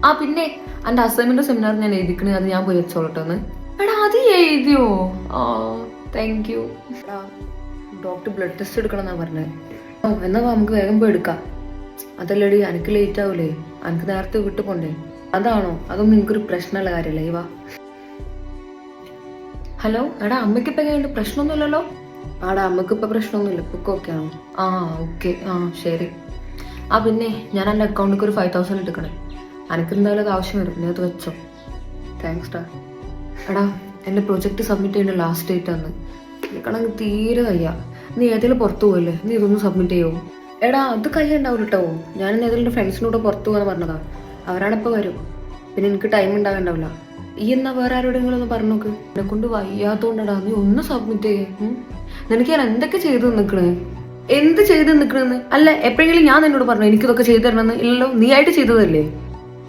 ആ പിന്നെ എന്റെ അസൈൻമെന്റ് സെമിനാർ ഞാൻ എഴുതിക്കണേ, അത് ഞാൻ പോയി വെച്ചോളട്ടെന്ന്. എടാ അത് എഴുതിയോ? ആ താങ്ക് യു. എടാ ഡോക്ടർ ബ്ലഡ് ടെസ്റ്റ് എടുക്കണം എന്നാ പറഞ്ഞത്. എന്നാ നമുക്ക് വേഗം പോയി എടുക്കാം. അതല്ലടി എനിക്ക് ലേറ്റ് ആവൂലേ, എനിക്ക് നേരത്തെ വിട്ടു പോണ്ടേ. അതാണോ? അതൊന്നും എനിക്കൊരു പ്രശ്നമുള്ള കാര്യമല്ലേ. വാ. ഹലോ എടാ, അമ്മയ്ക്ക് ഇപ്പൊ എങ്ങനെയുണ്ട്? പ്രശ്നമൊന്നുമില്ലല്ലോ? ആടാ അമ്മക്ക് ഇപ്പൊ പ്രശ്നമൊന്നുമില്ല, ഇപ്പൊ ഓക്കെ ആണോ? ആ ഓക്കെ, ആ ശരി. ആ പിന്നെ ഞാൻ എൻ്റെ അക്കൗണ്ടിലേക്ക് ഒരു 5000 എടുക്കണേ. എനിക്ക് എന്തായാലും അത് ആവശ്യം വരും, നീ അത് വെച്ചോ. താങ്ക്സ് ഡാ. എടാ എൻ്റെ പ്രൊജക്ട് സബ്മിറ്റ് ചെയ്യേണ്ട ലാസ്റ്റ് ഡേറ്റ് ആണ്. എനിക്കാണെങ്കിൽ തീരെ കയ്യ. നീ ഏതെങ്കിലും പുറത്തു പോയല്ലേ, നീ ഇതൊന്നും സബ്മിറ്റ് ചെയ്യുമോ? എടാ അത് കയ്യുണ്ടാവില്ല കേട്ടോ. ഞാൻ ഏതെങ്കിലും ഫ്രണ്ട്സിനോട് പുറത്തു പോകാന്ന് പറഞ്ഞതാ, അവരാണിപ്പോൾ വരും. പിന്നെ എനിക്ക് ടൈം ഉണ്ടാകണ്ടാവില്ല. ഈ എന്നാ വേറെ ആരോടെങ്കിലും ഒന്ന് പറഞ്ഞു നോക്ക്. എന്നെ കൊണ്ട് വയ്യാത്തോണ്ടടാ, നീ ഒന്ന് സബ്മിറ്റ് ചെയ്യേ. നിനക്ക് ഞാൻ എന്തൊക്കെ ചെയ്തു നിൽക്കണേ, എന്ത് ചെയ്ത് നിൽക്കണെന്ന്? അല്ല എപ്പോഴെങ്കിലും ഞാൻ നിന്നോട് പറഞ്ഞു എനിക്കിതൊക്കെ ചെയ്തു തരണമെന്ന്? ഇല്ലല്ലോ, നീ ആയിട്ട് ചെയ്തതല്ലേ.